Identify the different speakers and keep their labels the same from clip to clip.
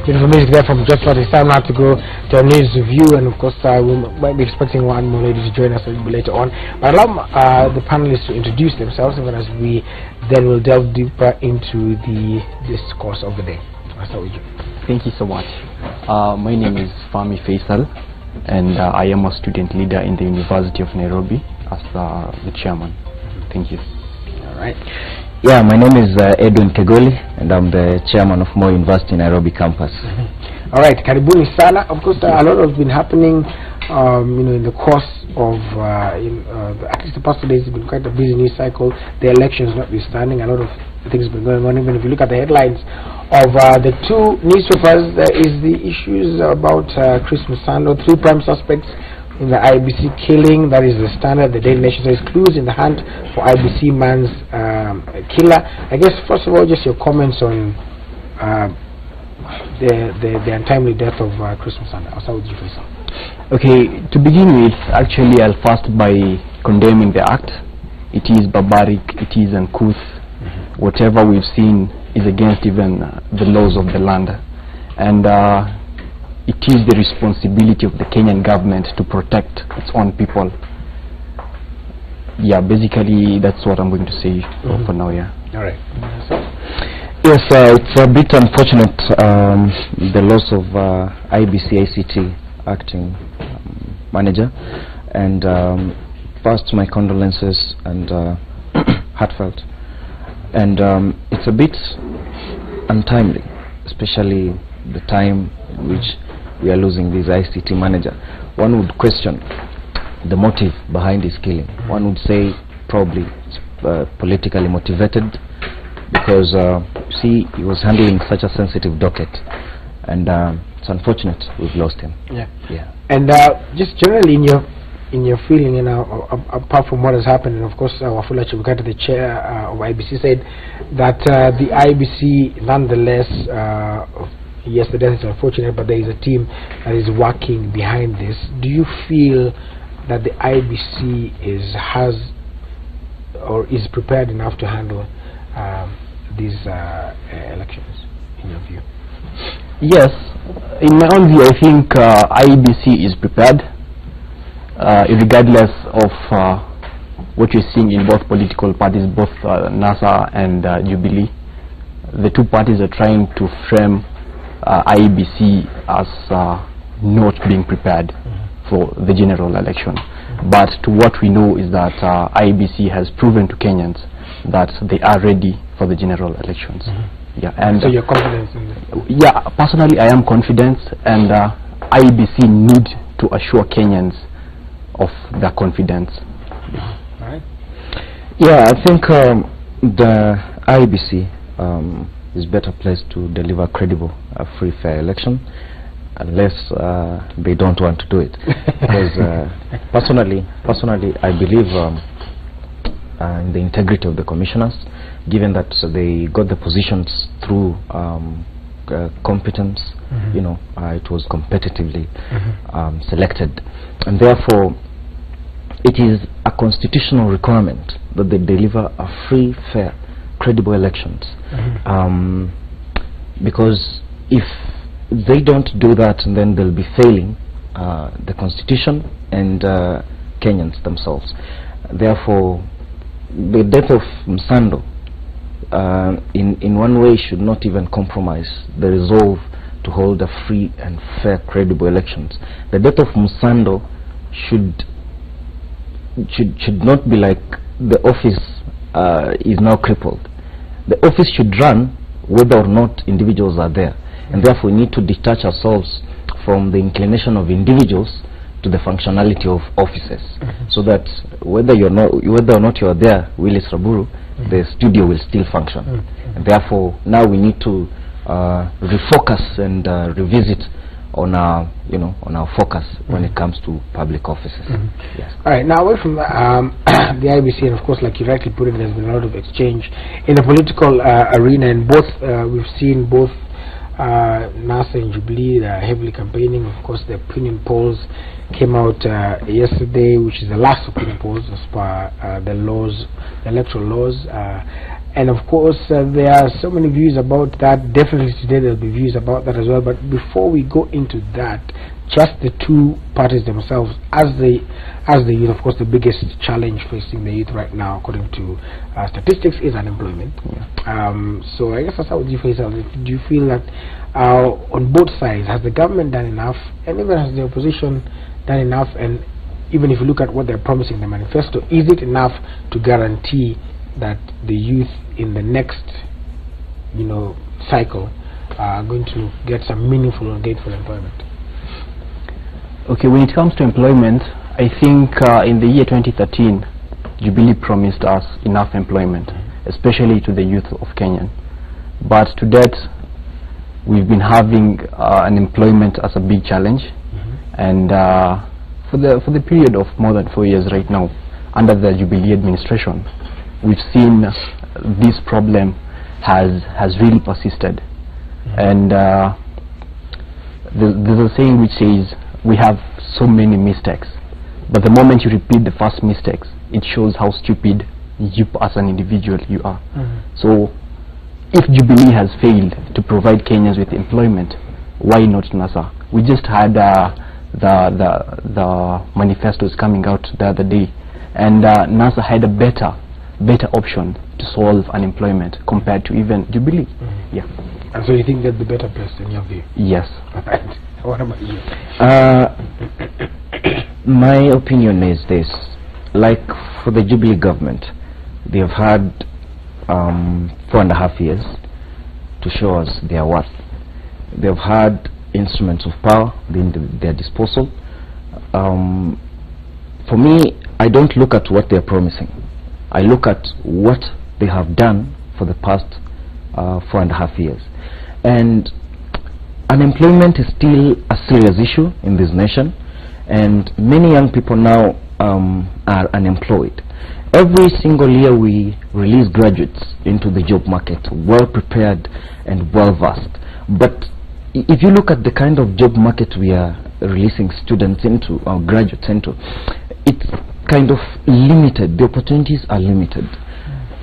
Speaker 1: music there from Just What. It's time now to go to our news review, and of course we might be expecting one more lady to join us a little bit later on. But allow the panelists to introduce themselves, even as we then will delve deeper into the discourse of the day. I'll start with you.
Speaker 2: Thank you so much. My name is Fahmi Faisal, and I am a student leader in the University of Nairobi as the chairman. Thank you.
Speaker 1: All right.
Speaker 3: Yeah, my name is Edwin Kegoli, and I'm the chairman of Moi University Nairobi campus.
Speaker 1: All right, karibuni sana. Of course, a lot has been happening, in the course of, at least the past 2 days, it's been quite a busy news cycle. The elections notwithstanding, a lot of things have been going on. Even if you look at the headlines of the two newspapers, there is the issues about Chris Msando, 3 prime suspects in the IBC killing. That is the Standard. The Daily Nation says clues in the hunt for IBC man's killer. I guess first of all, just your comments on the untimely death of Chris Msando. I'll start with you, Faisal.
Speaker 2: Okay, to begin with, actually I'll first by condemning the act. It is barbaric, it is uncouth. Whatever we've seen is against even the laws of the land, and it is the responsibility of the Kenyan government to protect its own people. Yeah, basically that's what I'm going to say for now. Yeah.
Speaker 1: All right.
Speaker 3: Yes, it's a bit unfortunate, the loss of IBC ICT acting manager, and first my condolences and heartfelt. And it's a bit untimely, especially the time in which we are losing this ICT manager. One would question the motive behind his killing. One would say probably it's politically motivated, because see, he was handling such a sensitive docket, and it's unfortunate we've lost him.
Speaker 1: Yeah. And just generally in your feeling, apart from what has happened, and of course Wafula Chebukati, the chair of IBC, said that the IBC nonetheless, yes, the death is unfortunate, but there is a team that is working behind this. Do you feel that the IBC has or is prepared enough to handle these elections, in your view?
Speaker 2: Yes, in my own view, I think IBC is prepared, regardless of what you're seeing in both political parties, both NASA and Jubilee. The two parties are trying to frame IBC as not being prepared for the general election. But to what we know is that IBC has proven to Kenyans that they are ready for the general elections. Yeah, and
Speaker 1: so you're confident in this?
Speaker 2: Yeah, personally I am confident, and IBC need to assure Kenyans of their confidence.
Speaker 1: Right.
Speaker 3: Yeah, I think the IBC is better placed to deliver credible, free, fair election, unless they don't want to do it. Because personally, I believe in the integrity of the commissioners, given that they got the positions through competence. It was competitively selected, and therefore it is a constitutional requirement that they deliver a free, fair, credible elections. Because if they don't do that, then they'll be failing the constitution and Kenyans themselves. Therefore, the death of Msando in one way should not even compromise the resolve to hold a free and fair, credible elections. The death of Msando should not be like the office is now crippled. The office should run whether or not individuals are there, and therefore we need to detach ourselves from the inclination of individuals to the functionality of offices, so that whether or not you are there, Willis Raburu, the studio will still function. And therefore now we need to refocus and revisit on our focus when it comes to public offices. Yes.
Speaker 1: All right, now away from the IBC, and of course, like you rightly put it, there's been a lot of exchange in the political arena, and both we've seen both NASA and Jubilee heavily campaigning. Of course, the opinion polls came out yesterday, which is the last opinion polls as per the laws, the electoral laws, And of course, there are so many views about that. Definitely today there will be views about that as well. But before we go into that, just the two parties themselves, as the youth, of course, the biggest challenge facing the youth right now, according to statistics, is unemployment. So I guess that's how you face it. Do you feel that on both sides, has the government done enough, and even has the opposition done enough? And even if you look at what they're promising in the manifesto, is it enough to guarantee that the youth in the next, cycle are going to get some meaningful and gainful employment?
Speaker 2: Okay, when it comes to employment, I think in the year 2013, Jubilee promised us enough employment, especially to the youth of Kenya. But to date, we've been having unemployment as a big challenge, and for the period of more than 4 years right now, under the Jubilee administration, we've seen this problem has really persisted. And there's a saying which says, we have so many mistakes, but the moment you repeat the first mistakes, it shows how stupid you as an individual you are. So if Jubilee has failed to provide Kenyans with employment, why not NASA? We just had the manifestos coming out the other day, and NASA had a better option to solve unemployment compared to even Jubilee. Yeah.
Speaker 1: And so you think they're the better place in your view?
Speaker 2: Yes.
Speaker 1: Right. What about you?
Speaker 3: My opinion is this: like for the Jubilee government, they have had 4.5 years to show us their worth. They have had instruments of power in their disposal. For me, I don't look at what they're promising. I look at what they have done for the past 4.5 years. And unemployment is still a serious issue in this nation, and many young people now are unemployed. Every single year we release graduates into the job market, well prepared and well versed. But if you look at the kind of job market we are releasing students into, or graduates into, it's kind of limited. The opportunities are limited.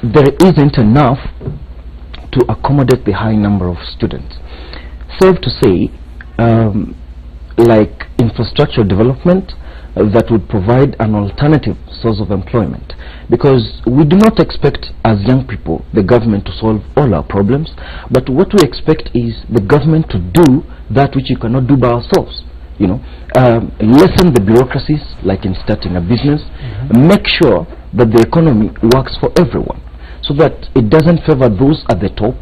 Speaker 3: There isn't enough to accommodate the high number of students. Safe to say, like infrastructure development that would provide an alternative source of employment, because we do not expect as young people the government to solve all our problems, but what we expect is the government to do that which you cannot do by ourselves. Lessen the bureaucracies, like in starting a business, make sure that the economy works for everyone, so that it doesn't favor those at the top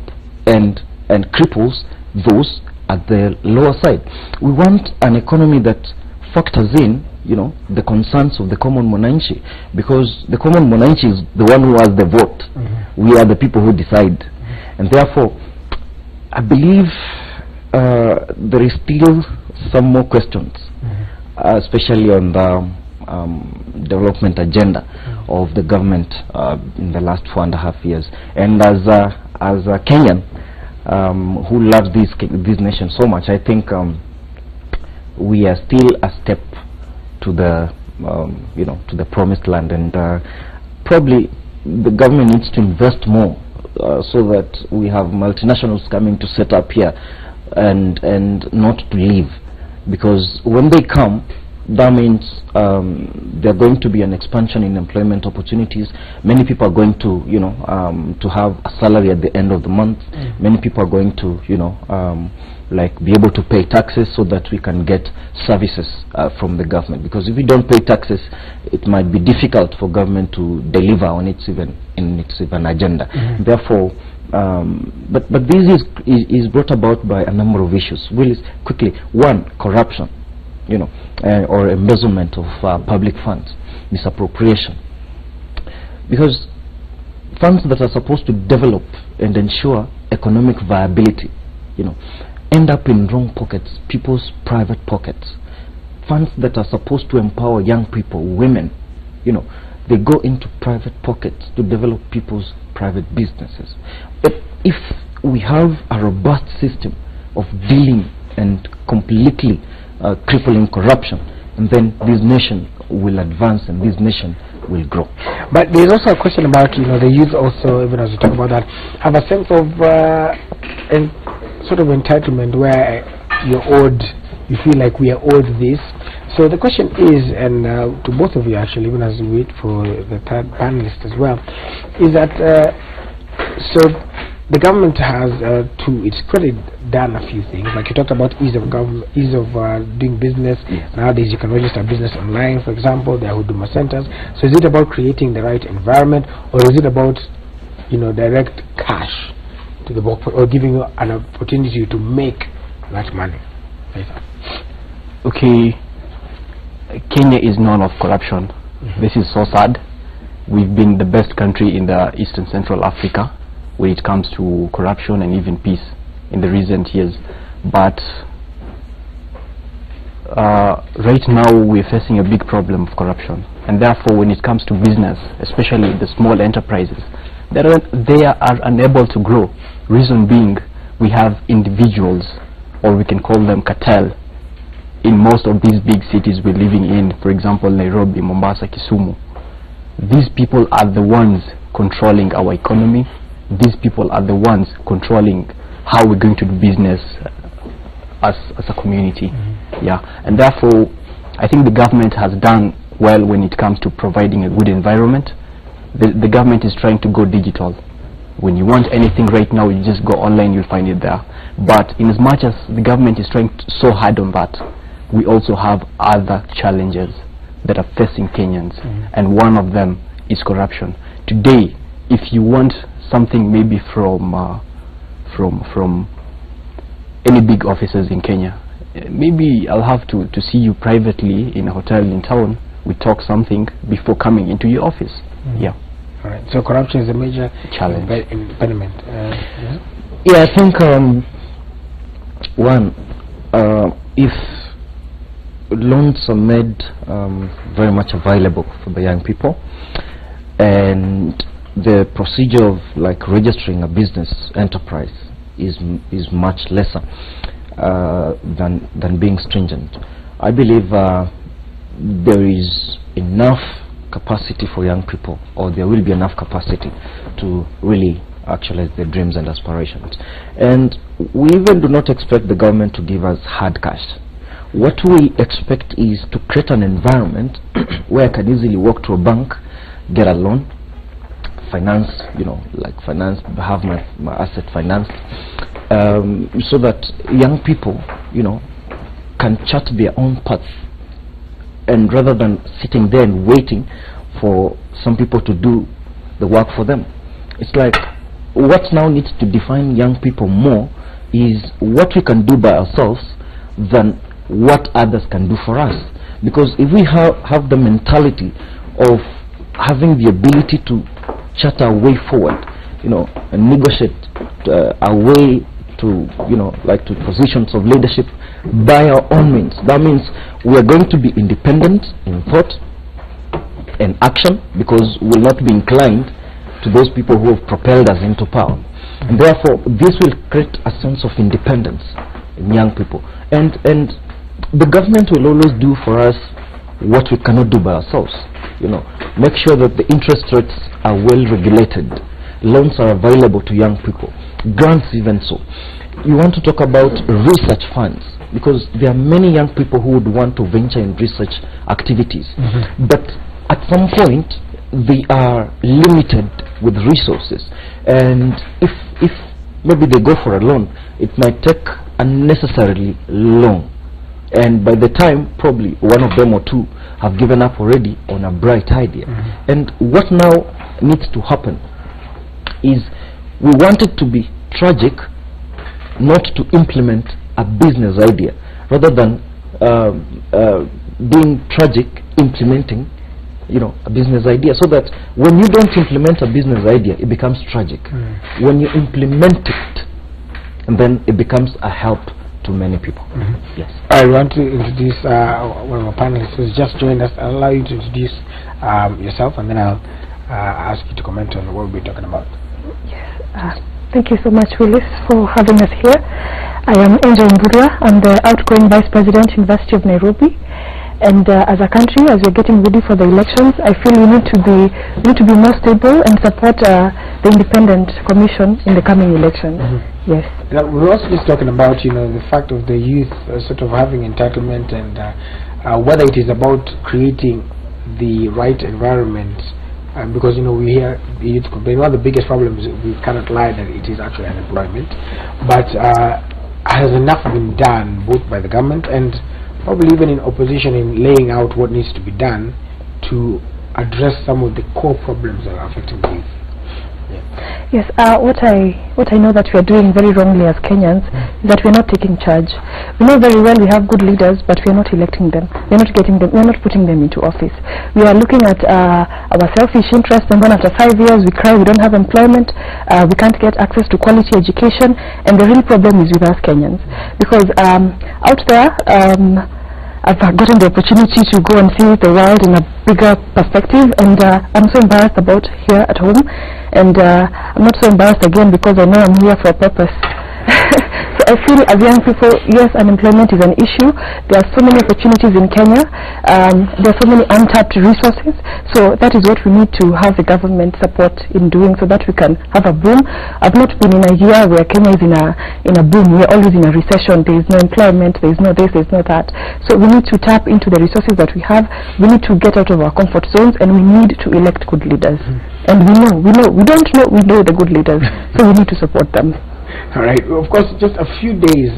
Speaker 3: and cripples those at the lower side. We want an economy that factors in, the concerns of the common mwananchi, because the common mwananchi is the one who has the vote. We are the people who decide, and therefore I believe there is still some more questions, especially on the development agenda of the government in the last 4.5 years. And as a Kenyan who loves this nation so much, I think we are still a step to the to the promised land, and probably the government needs to invest more so that we have multinationals coming to set up here and not to leave, because when they come, that means there's going to be an expansion in employment opportunities. Many people are going to to have a salary at the end of the month. Many people are going to like be able to pay taxes so that we can get services from the government, because if we don't pay taxes, it might be difficult for government to deliver on its even agenda. Therefore, but this is brought about by a number of issues. Really quickly, one, corruption, or embezzlement of public funds, misappropriation, because funds that are supposed to develop and ensure economic viability, end up in wrong pockets, people's private pockets. Funds that are supposed to empower young people, women, they go into private pockets to develop people's private businesses. But if we have a robust system of dealing and completely crippling corruption, and then this nation will advance, and this nation will grow.
Speaker 1: But there's also a question about, the youth also, even as we talk about that, have a sense of sort of entitlement where you're owed, you feel like we are owed this. So the question is, and to both of you actually, even as we wait for the third panelist as well, is that so the government has, to its credit, done a few things. Like you talked about ease of doing business.
Speaker 3: Yes.
Speaker 1: Nowadays you can register business online, for example. There are Huduma centers. So is it about creating the right environment, or is it about direct cash to the workforce, or giving you an opportunity to make that money?
Speaker 2: Okay, Kenya is known of corruption. This is so sad. We've been the best country in the Eastern Central Africa when it comes to corruption and even peace in the recent years. But right now we're facing a big problem of corruption, and therefore when it comes to business, especially the small enterprises, they are unable to grow. Reason being, we have individuals, or we can call them cartel, in most of these big cities we're living in, for example Nairobi, Mombasa, Kisumu. These people are the ones controlling our economy. These people are the ones controlling how we're going to do business as a community. Yeah, and therefore I think the government has done well when it comes to providing a good environment. The government is trying to go digital. When you want anything right now, you just go online, you'll find it there. But in as much as the government is trying so hard on that, we also have other challenges that are facing Kenyans, and one of them is corruption. Today, if you want something maybe from any big officers in Kenya, maybe I'll have to see you privately in a hotel in town. We talk something before coming into your office. Yeah.
Speaker 1: All right. So corruption is a major
Speaker 2: challenge.
Speaker 1: Impediment.
Speaker 3: Yeah, I think if loans are made very much available for the young people, and the procedure of like registering a business enterprise is much lesser than being stringent, I believe there is enough capacity for young people, or there will be enough capacity to really actualize their dreams and aspirations. And we even do not expect the government to give us hard cash. What we expect is to create an environment where I can easily walk to a bank, get a loan, finance, have my asset financed, so that young people, can chart their own path, and rather than sitting there and waiting for some people to do the work for them. It's like what now needs to define young people more is what we can do by ourselves than what others can do for us. Because if we have the mentality of having the ability to chart our way forward, and negotiate our way to, to positions of leadership by our own means, that means we are going to be independent in thought and action, because we will not be inclined to those people who have propelled us into power. And therefore this will create a sense of independence in young people, and the government will always do for us what we cannot do by ourselves. Make sure that the interest rates are well regulated, loans are available to young people, grants even so. You want to talk about research funds, because there are many young people who would want to venture in research activities, but at some point they are limited with resources, and if maybe they go for a loan, it might take unnecessarily long, and by the time probably one of them or two have given up already on a bright idea. And what now needs to happen is, we want it to be tragic not to implement a business idea, rather than being tragic implementing a business idea, so that when you don't implement a business idea, it becomes tragic. When you implement it, and then it becomes a help to many people. Yes.
Speaker 1: I want to introduce one of our panelists who's just joined us. I'll allow you to introduce yourself, and then I'll ask you to comment on what we'll be talking about.
Speaker 4: Yes. Thank you so much, Willis, for having us here. I am Angel Mburwa. I'm the outgoing Vice President, University of Nairobi. And as a country, as we're getting ready for the elections, I feel we need to be more stable and support the independent commission in the coming elections. Yes.
Speaker 1: Now, we're also just talking about, the fact of the youth sort of having entitlement, and whether it is about creating the right environment, because we hear the youth complain. One of the biggest problems, we cannot lie that it is actually unemployment, but has enough been done both by the government and probably even in opposition in laying out what needs to be done to address some of the core problems that are affecting the youth?
Speaker 4: Yes, what I know that we are doing very wrongly as Kenyans is that we are not taking charge. We know very well we have good leaders, but we are not electing them. We are not getting them. We are not putting them into office. We are looking at our selfish interests, and then after 5 years we cry we don't have employment, we can't get access to quality education, and the real problem is with us Kenyans, because out there I've gotten the opportunity to go and see the world in a bigger perspective, and I'm so embarrassed about here at home, and I'm not so embarrassed again because I know I'm here for a purpose. So I feel as young people, yes, unemployment is an issue. There are so many opportunities in Kenya. There are so many untapped resources. So that is what we need to have the government support in doing, so that we can have a boom. I've not been in a year where Kenya is in a boom. We're always in a recession. There is no employment. There is no this. There is no that. So we need to tap into the resources that we have. We need to get out of our comfort zones, and we need to elect good leaders. And we know the good leaders. So we need to support them.
Speaker 1: All right. Of course, just a few days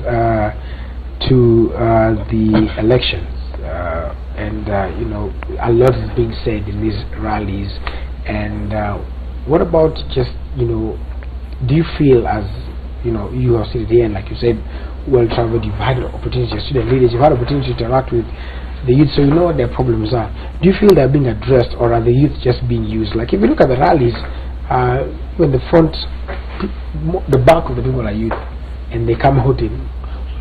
Speaker 1: to the elections, and a lot is being said in these rallies. And what about just do you feel, as you have seen here, and like you said, well traveled, you've had opportunities, your student leaders, you've had opportunity to interact with the youth, so you know what their problems are. Do you feel they're being addressed, or are the youth just being used? Like if you look at the rallies, when the front, the bulk of the people are youth, and they come out in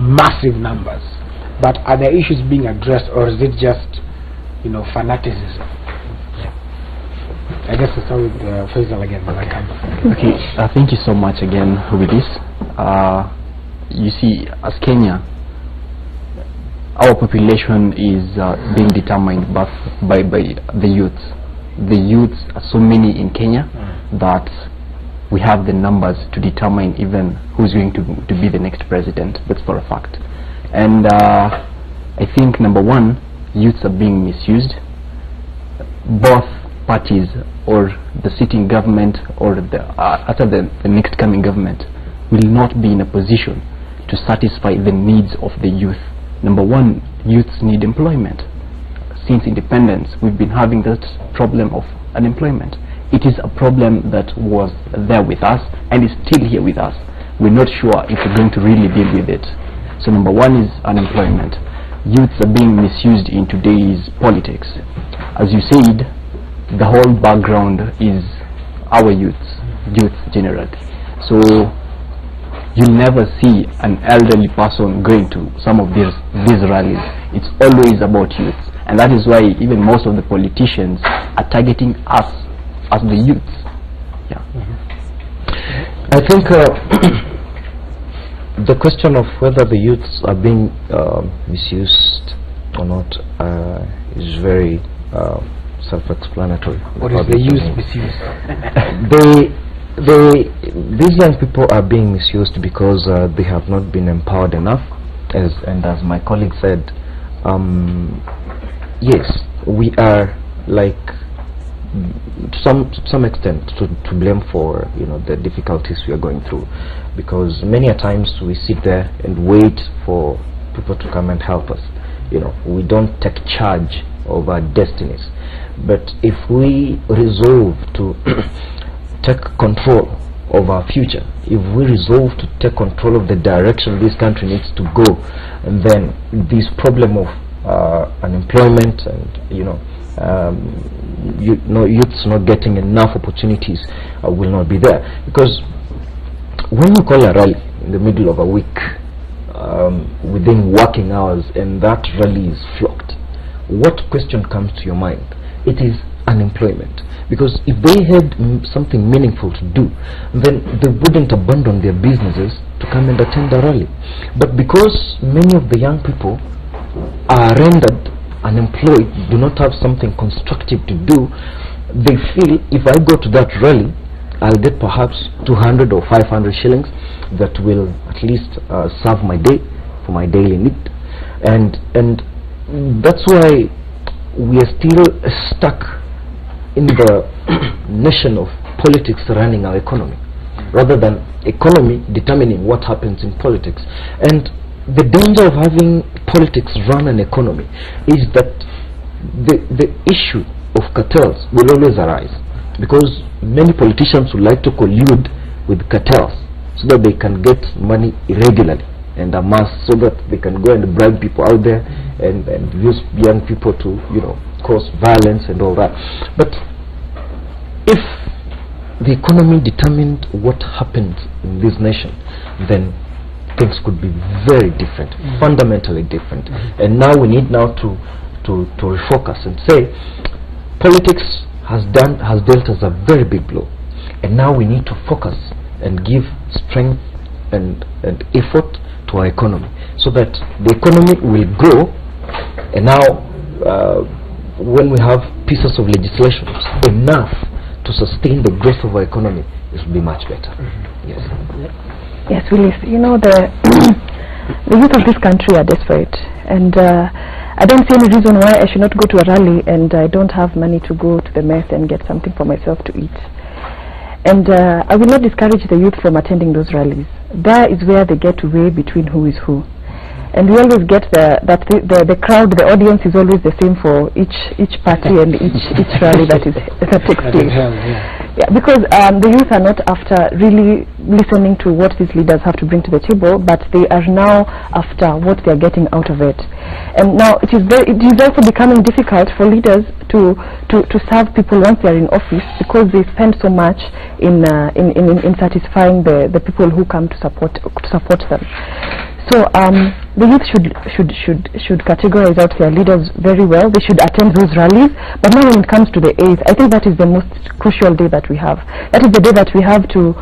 Speaker 1: massive numbers, but are their issues being addressed, or is it just fanaticism? I guess we'll start with Faisal again when I come back.
Speaker 2: Okay, thank you so much again with this. You see, as Kenya, our population is being determined by the youth. The youths are so many in Kenya that we have the numbers to determine even who's going to be the next president. That's for a fact. And I think, number one, youths are being misused. Both parties, or the sitting government or after the next coming government, will not be in a position to satisfy the needs of the youth. Number one, youths need employment. Since independence, we've been having that problem of unemployment. It is a problem that was there with us and is still here with us. We're not sure if we're going to really deal with it. So number one is unemployment. Youths are being misused in today's politics. As you said, the whole background is our youths generally. So you'll never see an elderly person going to some of these rallies. It's always about youths. And that is why even most of the politicians are targeting us as the youths. Yeah.
Speaker 3: I think the question of whether the youths are being misused or not is very self-explanatory.
Speaker 1: What is the youth misuse?
Speaker 3: These young people are being misused because they have not been empowered enough, and as my colleague said, yes, we are like to some extent to blame for the difficulties we are going through, because many a times we sit there and wait for people to come and help us. We don't take charge of our destinies. But if we resolve to take control of our future, if we resolve to take control of the direction this country needs to go, and then this problem of unemployment and youths not getting enough opportunities will not be there. Because when you call a rally in the middle of a week, within working hours, and that rally is flocked, what question comes to your mind? It is unemployment. Because if they had something meaningful to do, then they wouldn't abandon their businesses to come and attend the rally. But because many of the young people are rendered unemployed, do not have something constructive to do, they feel if I go to that rally, I'll get perhaps 200 or 500 shillings that will at least serve my day for my daily need, and that's why we are still stuck in the nation of politics running our economy, rather than economy determining what happens in politics. And the danger of having politics run an economy is that the issue of cartels will always arise, because many politicians would like to collude with cartels so that they can get money irregularly and amass, so that they can go and bribe people out there and use young people to, you know, cause violence and all that. But if the economy determined what happens in this nation, then things could be very different, fundamentally different. And now we need now to refocus and say politics has dealt us a very big blow, and now we need to focus and give strength and effort to our economy, so that the economy will grow. And now when we have pieces of legislation enough to sustain the growth of our economy, it will be much better. Yes.
Speaker 4: Yes, Willis, you know, the youth of this country are desperate, and I don't see any reason why I should not go to a rally and I don't have money to go to the mess and get something for myself to eat. And I will not discourage the youth from attending those rallies. There is where they get to weigh between who is who. And we always get the crowd, the audience is always the same for each party and each rally that takes place. Yeah, because the youth are not after really listening to what these leaders have to bring to the table, but they are now after what they are getting out of it. And now it is also becoming difficult for leaders to serve people once they are in office, because they spend so much in satisfying the people who come to support them. So the youth should categorize out their leaders very well. They should attend those rallies. But now when it comes to the 8th, I think that is the most crucial day that we have. That is the day that we have to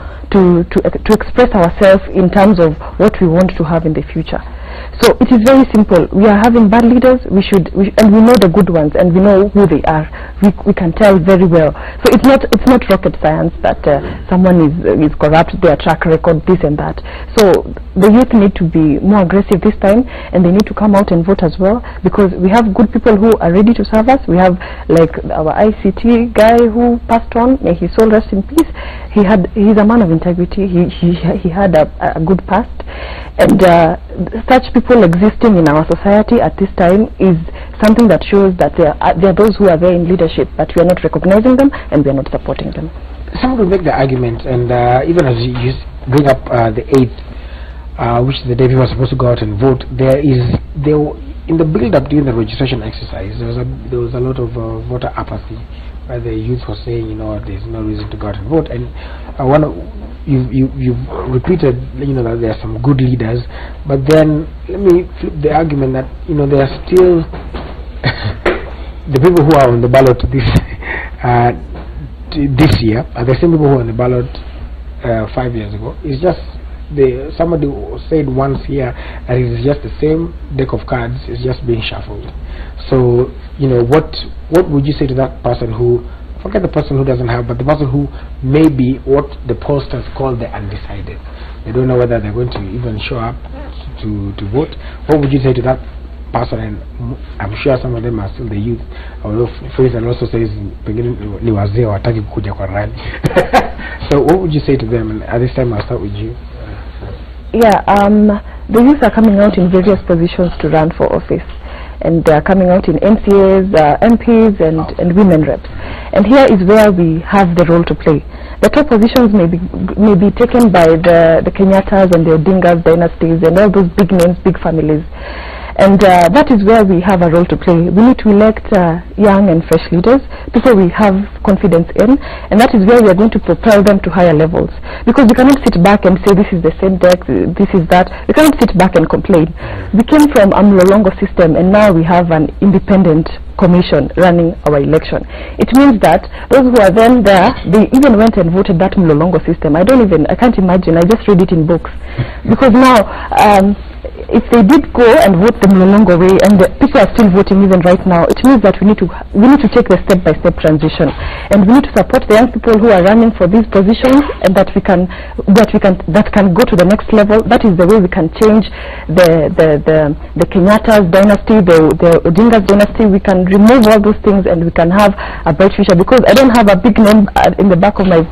Speaker 4: express ourselves in terms of what we want to have in the future. So it is very simple. We are having bad leaders. And we know the good ones, and we know who they are. We can tell very well. So it's not rocket science that someone is corrupt, their track record, this and that. So the youth need to be more aggressive this time, and they need to come out and vote as well, because we have good people who are ready to serve us. We have like our ICT guy who passed on. May his soul rest in peace. He's a man of integrity. He had a good past, and such people existing in our society at this time is something that shows that there are those who are there in leadership, but we are not recognizing them and we are not supporting them.
Speaker 1: Some will make the argument, and even as you bring up the 8th, which is the day people are supposed to go out and vote, in the build-up during the registration exercise, there was a lot of voter apathy, where the youth was saying, you know, there's no reason to go out and vote. And you've repeated, you know, that there are some good leaders, but then let me flip the argument that, you know, there are still the people who are on the ballot this year are the same people who were on the ballot 5 years ago. It's just somebody said once here that it is just the same deck of cards, it's just being shuffled. So, you know, what would you say to that person who, forget the person who doesn't have, but the person who may be what the pollsters call the undecided? They don't know whether they're going to even show up to vote. What would you say to that person? And I'm sure some of them are still the youth. Although Faisal also says ni wazee wataki kuja kwa rally. So what would you say to them? And at this time I'll start with you.
Speaker 4: Yeah, the youth are coming out in various positions to run for office, and they are coming out in MCAs, MPs, and women reps. And here is where we have the role to play. The top positions may be taken by the Kenyatas and the Odingas dynasties and all those big names, big families. And that is where we have a role to play. We need to elect young and fresh leaders, people we have confidence in, and that is where we are going to propel them to higher levels. Because we cannot sit back and say this is the same deck, this is that. We cannot sit back and complain. We came from a Mlolongo system, and now we have an independent commission running our election. It means that those who are then there, they even went and voted that Mlolongo system. I can't imagine. I just read it in books. Because now if they did go and vote the Mlolongo way, and the people are still voting even right now, it means that we need to take the step-by-step transition, and we need to support the young people who are running for these positions, and that can go to the next level. That is the way we can change the Kenyatta's dynasty, the Odinga's dynasty. We can remove all those things, and we can have a bright future. Because I don't have a big name in the back of my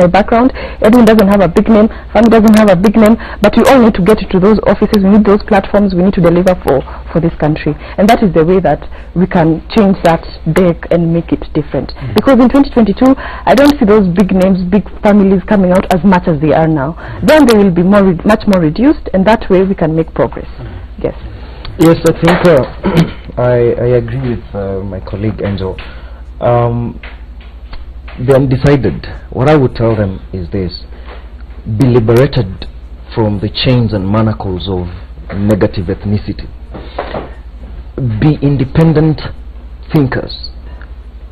Speaker 4: background. Edwin doesn't have a big name. Fanny doesn't have a big name. But we all need to get to those offices. We need those platforms. We need to deliver for this country, and that is the way that we can change that deck and make it different. Because in 2022, I don't see those big names, big families coming out as much as they are now. Then they will be much more reduced, and that way we can make progress. Yes.
Speaker 3: Yes, I think I agree with my colleague Angel. The undecided, what I would tell them is this: be liberated from the chains and manacles of negative ethnicity. Be independent thinkers.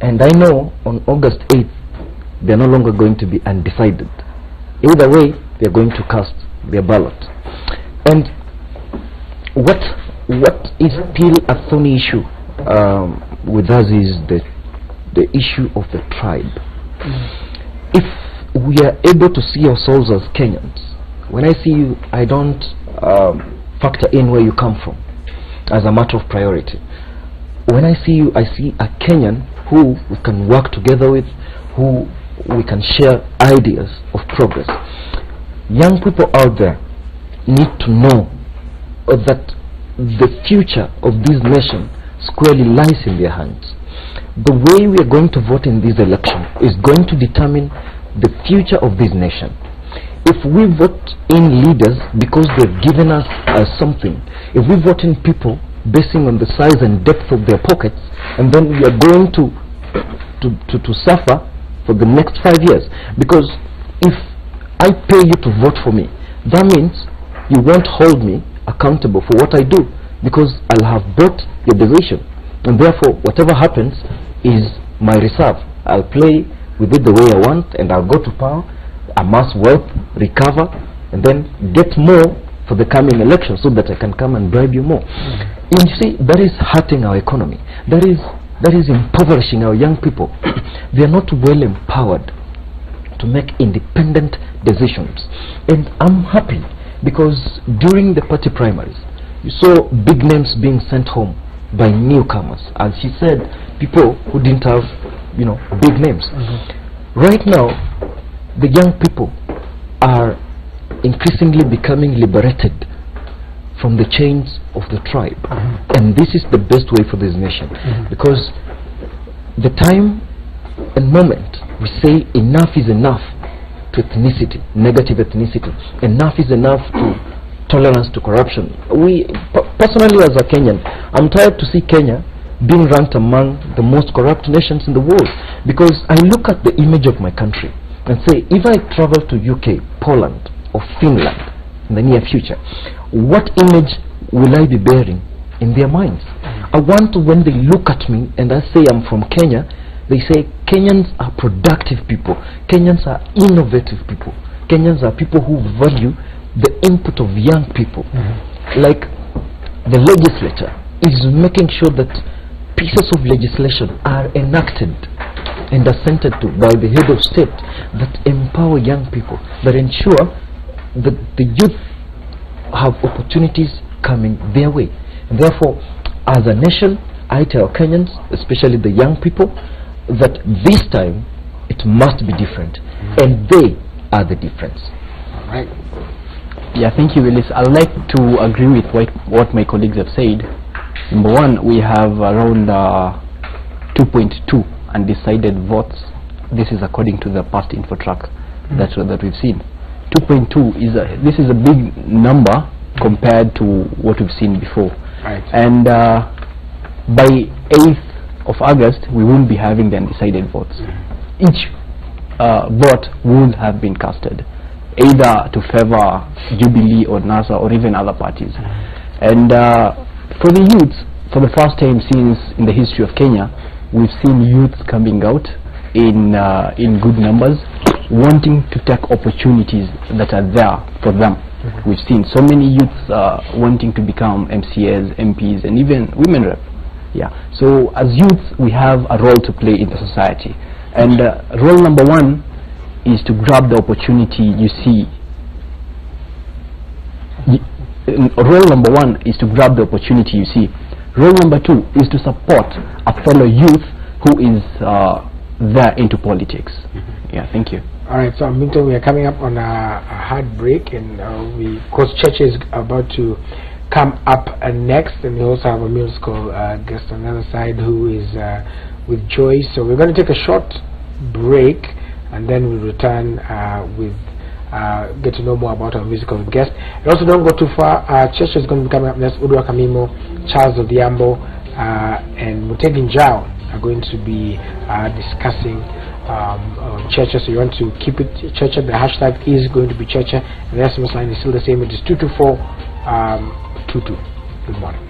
Speaker 3: And I know on August 8th, they're no longer going to be undecided. Either way, they're going to cast their ballot. And what is still a thorny issue with us is the issue of the tribe. If we are able to see ourselves as Kenyans, when I see you, I don't factor in where you come from as a matter of priority. When I see you, I see a Kenyan who we can work together with, who we can share ideas of progress. Young people out there need to know that the future of this nation squarely lies in their hands. The way we are going to vote in this election is going to determine the future of this nation. If we vote in leaders because they've given us something, if we vote in people basing on the size and depth of their pockets, and then we are going to suffer for the next 5 years. Because if I pay you to vote for me, that means you won't hold me accountable for what I do, because I'll have bought your decision, and therefore whatever happens is my reserve. I'll play with it the way I want, and I'll go to power, amass wealth, recover, and then get more for the coming election, so that I can come and bribe you more. And you see, that is hurting our economy. That is impoverishing our young people. They are not well empowered to make independent decisions. And I'm happy, because during the party primaries, you saw big names being sent home by newcomers. As she said, people who didn't have, big names. Right now, the young people are increasingly becoming liberated from the chains of the tribe. And this is the best way for this nation. Because the time and moment we say enough is enough to ethnicity, negative ethnicity, enough is enough to tolerance to corruption. Personally, as a Kenyan, I'm tired to see Kenya being ranked among the most corrupt nations in the world, because I look at the image of my country and say, if I travel to UK, Poland or Finland in the near future, what image will I be bearing in their minds? I want to, when they look at me and I say I'm from Kenya, they say Kenyans are productive people, Kenyans are innovative people, Kenyans are people who value the input of young people. Like the legislature is making sure that pieces of legislation are enacted and assented to by the head of state that empower young people, that ensure that the youth have opportunities coming their way. And therefore, as a nation, I tell Kenyans, especially the young people, that this time it must be different, and they are the difference.
Speaker 1: Right.
Speaker 2: Yeah, thank you, Willis. I'd like to agree with what my colleagues have said. Number one, we have around 2.2 undecided votes. This is according to the past InfoTrack that we've seen. 2.2 this is a big number compared to what we've seen before.
Speaker 1: Right.
Speaker 2: And by 8th of August, we won't be having the undecided votes. Each vote would have been casted, either to favor Jubilee or NASA or even other parties. And for the youths, for the first time since in the history of Kenya, we've seen youths coming out in good numbers, wanting to take opportunities that are there for them. We've seen so many youths wanting to become MCAs, MPs, and even women rep. Yeah. So as youths, we have a role to play in the society, and role number one is to grab the opportunity you see. Role number one is to grab the opportunity you see. Role number two is to support a fellow youth who is there into politics. Yeah, thank you.
Speaker 1: All right, so Minto, we are coming up on a hard break, and because Church is about to come up next, and we also have a musical guest on the other side who is with Joy. So we're going to take a short break, and then we'll return with get to know more about our musical guest. And also, don't go too far. Church is going to be coming up next. Udwa Kamimo, Charles Odhiambo, and Mutegi Njau are going to be discussing Church. So you want to keep it Church. The hashtag is going to be Church, and the SMS line is still the same. It is 22422. Good morning.